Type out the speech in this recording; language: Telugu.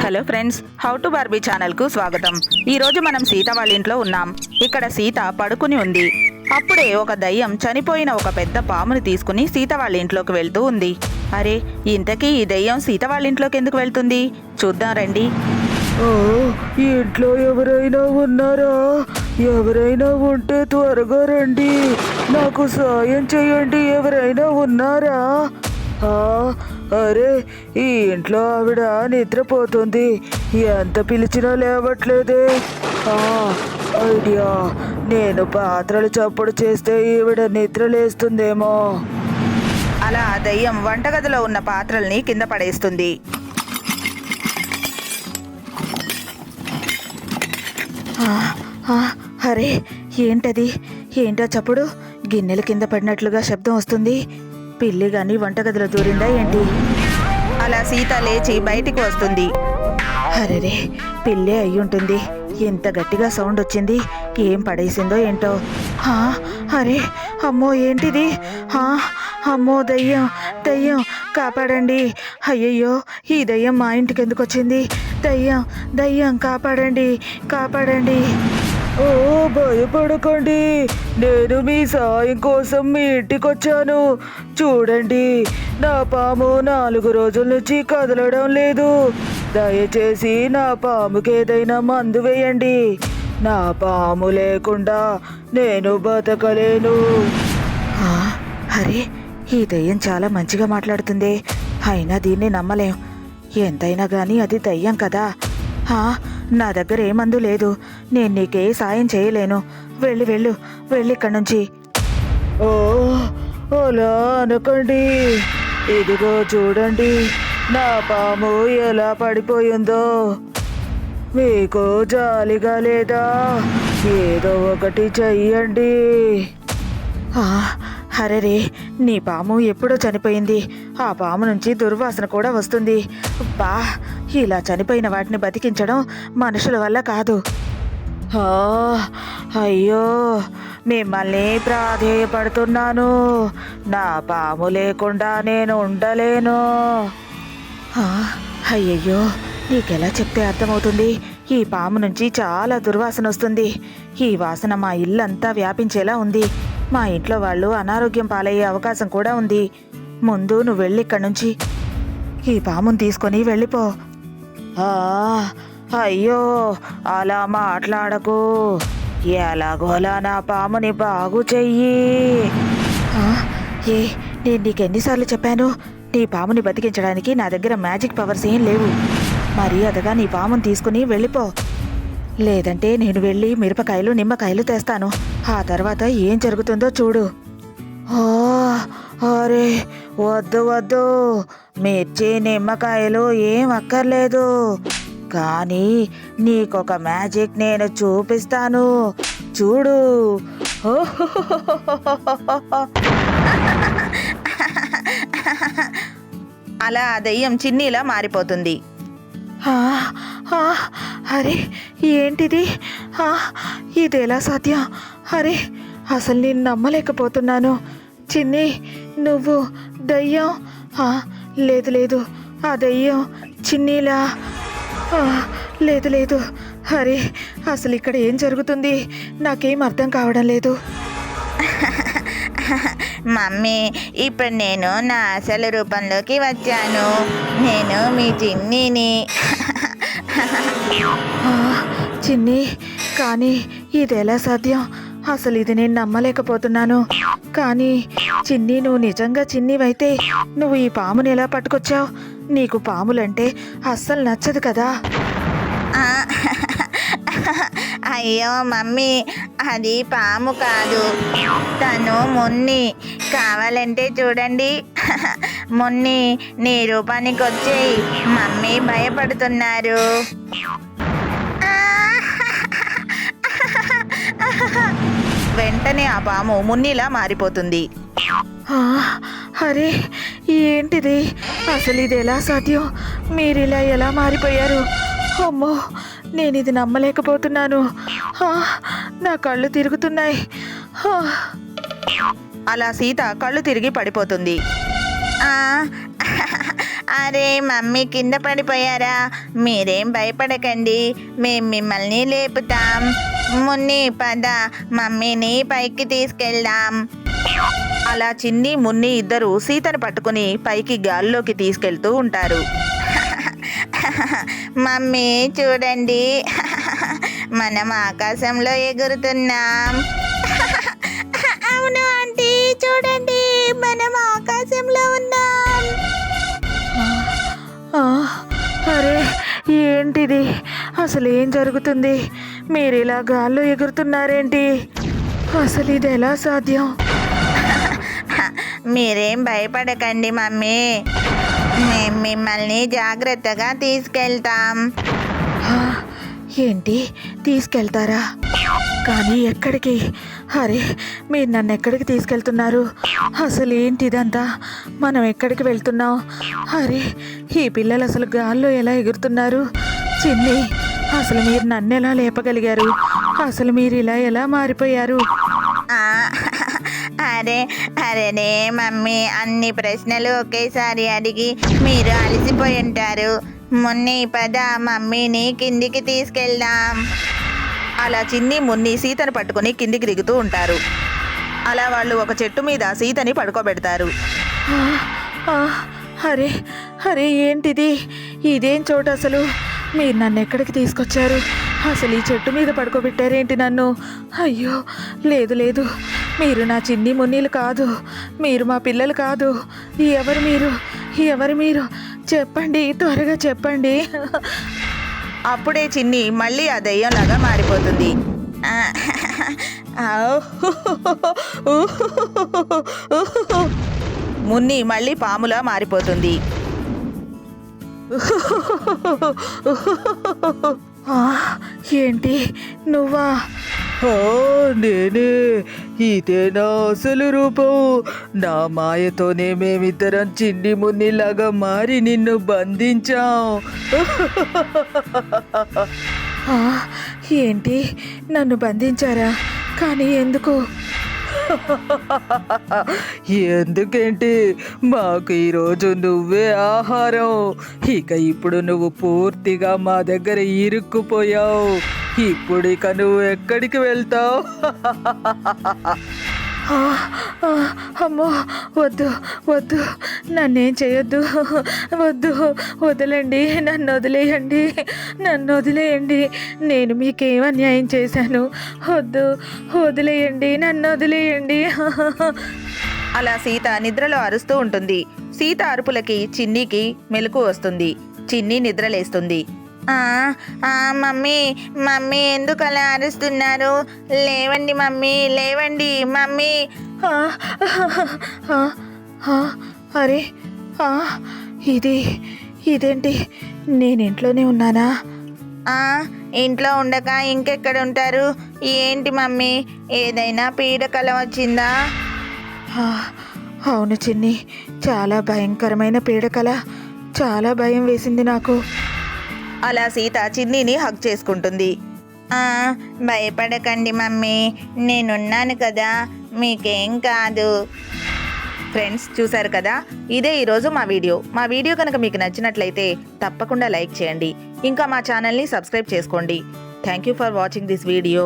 Hello friends, how to Barbie ఛానల్కు స్వాగతం. ఈరోజు మనం సీత వాళ్ళ ఇంట్లో ఉన్నాం. ఇక్కడ సీత పడుకుని ఉంది. అప్పుడే ఒక దయ్యం చనిపోయిన ఒక పెద్ద పాముని తీసుకుని సీత వాళ్ళ ఇంట్లోకి వెళ్తూ ఉంది. అరే, ఇంతకీ ఈ దయ్యం సీత వాళ్ళ ఇంట్లోకి ఎందుకు వెళ్తుంది? చూద్దాం రండి. ఈ ఇంట్లో ఎవరైనా ఉన్నారా? ఎవరైనా ఉంటే త్వరగా రండి, నాకు సాయం చేయండి. ఎవరైనా ఉన్నారా? అరే, ఈ ఇంట్లో ఆవిడ నిద్రపోతుంది. ఎంత పిలిచినా లేవట్లేదే. ఐడియా, నేను పాత్రలు చప్పుడు చేస్తే ఈవిడ నిద్ర లేస్తుందేమో. అలా ఆ దయ్యం వంటగదిలో ఉన్న పాత్రల్ని కింద పడేస్తుంది. అరే, ఏంటది? ఏంటో చప్పుడు? గిన్నెలు కింద పడినట్లుగా శబ్దం వస్తుంది. పిల్లి గాని వంటగదిలో దూరిందా ఏంటి? అలా సీత లేచి బయటికి వస్తుంది. అరెరే, పిల్లే అయ్యుంటుంది. ఎంత గట్టిగా సౌండ్ వచ్చింది. ఏం పడేసిందో ఏంటో. అరే, అమ్మో, ఏంటిది? అమ్మో, దయ్యం దయ్యం, కాపాడండి. అయ్యయ్యో, ఈ దయ్యం మా ఇంటికి ఎందుకు వచ్చింది? దయ్యం దయ్యం, కాపాడండి కాపాడండి. భయపడకండి, నేను మీ సాయం కోసం మీ ఇంటికి వచ్చాను. చూడండి, నా పాము 4 రోజుల నుంచి కదలడం లేదు. దయచేసి నా పాముకి ఏదైనా మందు వేయండి. నా పాము లేకుండా నేను బతకలేను. అరే, ఈ దయ్యం చాలా మంచిగా మాట్లాడుతుంది. అయినా దీన్ని నమ్మలేం. ఎంతైనా గాని అది దయ్యం కదా. నా దగ్గర ఏ మందు లేదు. నేను నీకే సాయం చేయలేను. వెళ్ళు వెళ్ళు, వెళ్ళి ఇక్కడి నుంచి. అలా అనకండి. ఇదిగో చూడండి, నా పాము ఎలా పడిపోయిందో. మీకు జాలిగా లేదా? ఏదో ఒకటి చెయ్యండి. అరెరే, నీ పాము ఎప్పుడో చనిపోయింది. ఆ పాము నుంచి దుర్వాసన కూడా వస్తుంది. బా, ఇలా చనిపోయిన వాటిని బతికించడం మనుషుల వల్ల కాదు. అయ్యో, మిమ్మల్ని ప్రాధేయపడుతున్నాను. నా పాము లేకుండా నేను ఉండలేను. అయ్యయ్యో, నీకెలా చెప్తే అర్థమవుతుంది? ఈ పాము నుంచి చాలా దుర్వాసన వస్తుంది. ఈ వాసన మా ఇల్లంతా వ్యాపించేలా ఉంది. మా ఇంట్లో వాళ్ళు అనారోగ్యం పాలయ్యే అవకాశం కూడా ఉంది. ముందు నువ్వు వెళ్ళి ఇక్కడి నుంచి ఈ పాముని తీసుకొని వెళ్ళిపో. అయ్యో, అలా మాట్లాడకు. ఎలాగోలా నా పాముని బాగు చెయ్యి. నేను నీకెన్నిసార్లు చెప్పాను? నీ పాముని బతికించడానికి నా దగ్గర మ్యాజిక్ పవర్స్ ఏం లేవు. మర్యాదగా నీ పాముని తీసుకుని వెళ్ళిపో. లేదంటే నేను వెళ్ళి మిరపకాయలు నిమ్మకాయలు తెస్తాను. ఆ తర్వాత ఏం జరుగుతుందో చూడు. అరే, వద్దు వద్దు, మిర్చి నిమ్మకాయలు ఏం అక్కర్లేదు. కానీ నీకొక మ్యాజిక్ నేను చూపిస్తాను, చూడు. అలా ఆ దయ్యం చిన్నీలా మారిపోతుంది. అరే, ఏంటిది? ఇదెలా సాధ్యం? అరే, అసలు నేను నమ్మలేకపోతున్నాను. చిన్ని, నువ్వు దయ్యం? లేదు లేదు, ఆ దయ్యం చిన్నీలా. లేదు లేదు. అరే, అసలు ఇక్కడ ఏం జరుగుతుంది? నాకేం అర్థం కావడం లేదు. మమ్మీ, ఇప్పుడు నేను నా అసలు రూపంలోకి వచ్చాను. నేను మీ చిన్నీని. చిన్ని, కానీ ఇది ఎలా సాధ్యం? అసలు ఇది నేను నమ్మలేకపోతున్నాను. కానీ చిన్ని, నువ్వు నిజంగా చిన్నివైతే నువ్వు ఈ పాముని ఎలా పట్టుకొచ్చావు? నీకు పాములంటే అస్సలు నచ్చదు కదా. అయ్యో మమ్మీ, అది పాము కాదు, తను మున్ని. కావాలంటే చూడండి. మున్ని, నీ రూపానికి వచ్చేయి. మమ్మీ భయపడుతున్నారు. వెంటనే ఆ పాము మున్నిలా మారిపోతుంది. అరే, ఏంటిది? అసలు ఇది ఎలా సాధ్యం? మీరిలా ఎలా మారిపోయారు? అమ్మో, నేను ఇది నమ్మలేకపోతున్నాను. నా కళ్ళు తిరుగుతున్నాయి. అలా సీత కళ్ళు తిరిగి పడిపోతుంది. అరే మమ్మీ కింద పడిపోయారా? మీరేం భయపడకండి, మేం మిమ్మల్ని లేపుతాం. మున్ని పద, మమ్మీని పైకి తీసుకెళ్దాం. అలా చిన్ని మున్ని ఇద్దరు సీతను పట్టుకుని పైకి గాల్లోకి తీసుకెళ్తూ ఉంటారు. మమ్మీ చూడండి, మనం ఆకాశంలో ఎగురుతున్నాం. అవును ఆంటీ, చూడండి మనం ఆకాశంలో ఉన్నాం. ఆ, అరే ఏంటిది? అసలు ఏం జరుగుతుంది? మీరు ఇలా గాల్లో ఎగురుతున్నారేంటి? అసలు ఇది ఎలా సాధ్యం? మీరేం భయపడకండి మమ్మీ, మేము మిమ్మల్ని జాగ్రత్తగా తీసుకెళ్తాం. ఆ, ఏంటి తీసుకెళ్తారా? కానీ ఎక్కడికి? అరే మీరు నన్ను ఎక్కడికి తీసుకెళ్తున్నారు? అసలు ఏంటి ఇదంతా? మనం ఎక్కడికి వెళ్తున్నాం? అరే ఈ పిల్లలు అసలు గాల్లో ఎలా ఎగురుతున్నారు? చిన్ని, అసలు మీరు నన్ను ఎలా లేపగలిగారు? అసలు మీరు ఇలా ఎలా మారిపోయారు? ఆ, అరేనే మమ్మీ, అన్ని ప్రశ్నలు ఒకేసారి అడిగి మీరు అలసిపోయి ఉంటారు. మున్ని పద, మమ్మీని కిందికి తీసుకెళ్దాం. అలా చిన్ని మున్ని సీతను పట్టుకుని కిందికి దిగుతూ ఉంటారు. అలా వాళ్ళు ఒక చెట్టు మీద సీతని పడుకోబెడతారు. ఆ, ఆ, అరే అరే ఏంటిది? ఇదేం చోటు అసలు? మీరు నన్ను ఎక్కడికి తీసుకొచ్చారు? అసలు ఈ చెట్టు మీద పడుకోబెట్టారేంటి నన్ను? అయ్యో లేదు లేదు, మీరు నా చిన్ని మున్నీలు కాదు, మీరు మా పిల్లలు కాదు. ఎవరు మీరు? ఎవరు మీరు? చెప్పండి, త్వరగా చెప్పండి. అప్పుడే చిన్ని మళ్ళీ ఆ దెయ్యంలాగా మారిపోతుంది. ఆ, మున్ని మళ్ళీ పాములా మారిపోతుంది. ఆ, ఏంటి నువ్వా? నేనే, ఇదే నా అసలు రూపం. నా మాయతోనే మేమిద్దరం చిన్ని మున్నిలాగా మారి నిన్ను బంధించాం. ఆ, ఏంటి నన్ను బంధించారా? కానీ ఎందుకు? ఎందుకేంటి, మాకు ఈరోజు నువ్వే ఆహారం. ఇక ఇప్పుడు నువ్వు పూర్తిగా మా దగ్గర ఇరుక్కుపోయావు. ఇప్పుడు ఇక నువ్వు ఎక్కడికి వెళ్తావు? ఆ, ఆ, అమ్మో వద్దు వద్దు, నన్నేం చేయొద్దు, వద్దు, వదలండి, నన్ను వదిలేయండి, నన్ను వదిలేయండి. నేను మీకేం అన్యాయం చేశాను? వద్దు, వదిలేయండి, నన్ను వదిలేయండి. అలా సీత నిద్రలో అరుస్తూ ఉంటుంది. సీత అరుపులకి చిన్నికి మెలకు వస్తుంది. చిన్ని నిద్రలేస్తుంది. మమ్మీ మమ్మీ ఎందుకు అలా అరుస్తున్నారు? లేవండి మమ్మీ, లేవండి మమ్మీ. ఆ, ఆ, ఆ, అరే ఆ, ఇదేంటి? నేను ఇంట్లోనే ఉన్నానా? ఇంట్లో ఉండక ఇంకెక్కడ ఉంటారు? ఏంటి మమ్మీ, ఏదైనా పీడకల వచ్చిందా? ఆ, అవును చిన్ని, చాలా భయంకరమైన పీడకల. చాలా భయం వేసింది నాకు. అలా సీత చిన్నిని హగ్ చేసుకుంటుంది. భయపడకండి మమ్మీ, నేనున్నాను కదా, మీకేం కాదు. ఫ్రెండ్స్ చూశారు కదా, ఇదే ఈరోజు మా వీడియో కనుక మీకు నచ్చినట్లయితే తప్పకుండా లైక్ చేయండి. ఇంకా మా ఛానల్ని సబ్స్క్రైబ్ చేసుకోండి. Thank you for watching this video.